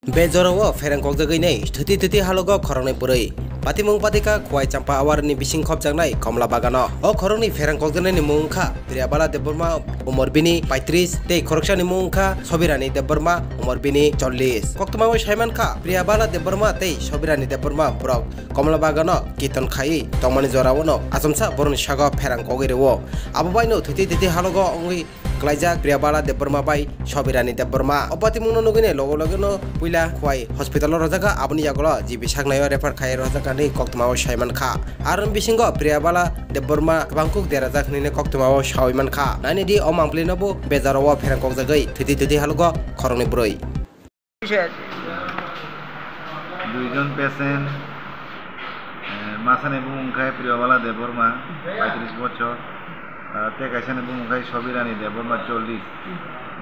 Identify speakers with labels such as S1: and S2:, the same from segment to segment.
S1: Bejoro ferang kokjagai nei thuti halogo khorongni purui patimung patika khwai champa awarni bising khopjaknai komla bagano o khorongni ferang kokjaknai ni mungkha Priyabala Debbarma umur bini 35 tei khoroksani mungkha Sobirani Debbarma umur bini 40 koktuma Saiman kha Priyabala Debbarma tei Sobirani Debbarma borok komla bagano kiton khai tongmani jorawono asomsa boroni sago ferang kogirewo abobaino thuti halogo ongui Klaijak Priyabala Debbarma bai Sobirani Debbarma opatimungno nugine logo no puila khwai hospital rojaka aboni jagolo jibi saknayo refer khai rojaka ni koktuma Saiman kha aron bisingo Priyabala Debbarma bangkuk derajak ni koktuma Saiman kha nani di omangplino bo bezarawo ferang kokjagai thuti halogo khorongni broi
S2: দুইজন patient মাসানে বুমুংখাই প্রিয়বালা Debbarma 35 বছর টেকাইসানে বুমুংখাই সবিরানি দেববর্মা 40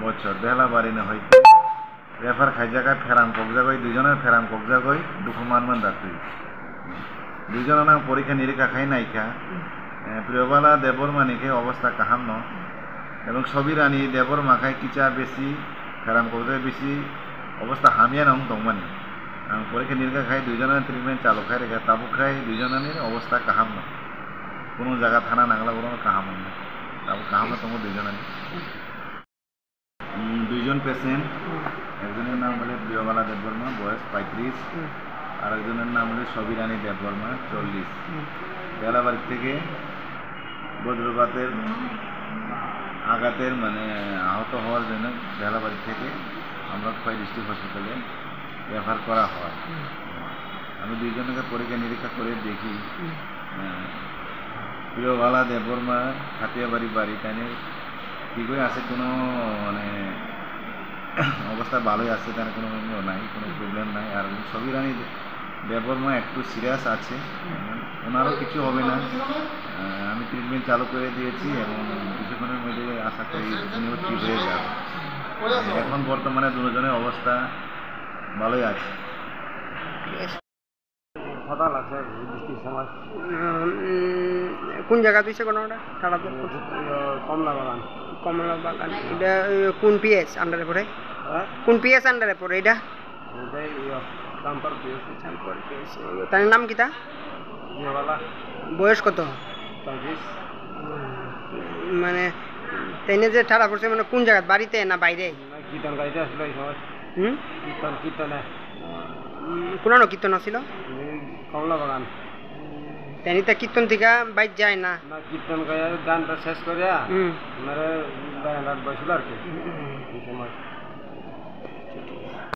S2: বছর বেলাবারিনে হইতে refer খাইজাগা ফেরাম ককজাগই দুইজনের ফেরাম ককজাগই দুখুমানমান দাতুই দুইজনা পরীক্ষা নিরীক্ষা খাই নাইখা প্রিয়বালা দেববর্মানিকে অবস্থা কাহাম ন এবং সবিরানি দেববর্মাখাই কিচা বেশি ফেরাম ককজাগই বেশি অবস্থা হামিয়া নং দংমানি পরীক্ষা নিরীক্ষা খাই দুইজনের ট্রিটমেন্ট চালু খাই রেখে তাবু খাই দুইজনের অবস্থা কাহাম না কোনো জায়গা থানা নাগলা কোনো কাহাম না তাবু কাহাম না তোমার দুইজন পেশেন্ট একজনের নাম হলে প্রিয়বালা দেববর্মা বয়স 35 আর একজনের নাম হলে সবিরানি দেববর্মা 40 বেলাবাড়ি থেকে বজ্রপাতের আঘাতের মানে আহত হওয়ার জন্য বেলাবাড়ি থেকে আমরা খোয়াই ডিস্ট্রিক্ট হসপিটালে রেফার করা হয় আমি দুইজনকে পরীক্ষা নিরীক্ষা করে দেখি প্রিয়বালা দেববর্মা খাতিয়াবাড়ি বাড়ি তাই ঠিকই আছে কোনো মানে অবস্থা ভালোই আছে তার কোনো নাই কোনো প্রবলেম নাই আর সবিরানি দেববর্মা একটু সিরিয়াস আছে ওনারও কিছু হবে না আমি ট্রিটমেন্ট চালু করে দিয়েছি এবং কিছুক্ষণের মধ্যে আশা করি উনিও ঠিক হয়ে যাবে এখন বর্তমানে দুজনের অবস্থা ভালোই আছে
S3: ফাটা লাগছে বৃষ্টির সময় কোন জায়গা দিয়েছে কোনোটা ঠাড়াতে কমলা বাগান এটা কোন পিএস আন্ডারে পড়ে কোন পিএস আন্ডারে পড়ে এটা তার নাম কিতা বয়স কত মানে তাইনে যে ঠাড়া পড়ছে মানে কোন জায়গা বাড়িতে না বাইরে
S2: কীর্তন গাড়িতে আসলো এই সময় কীর্তনে
S3: কোনো কীর্তন আসছিল
S2: কমলা বাগান
S3: তেনিতে কীর্তন থেকে বাইর যায় না
S2: কীর্তন গানটা শেষ করে বসল আর কি এই সময়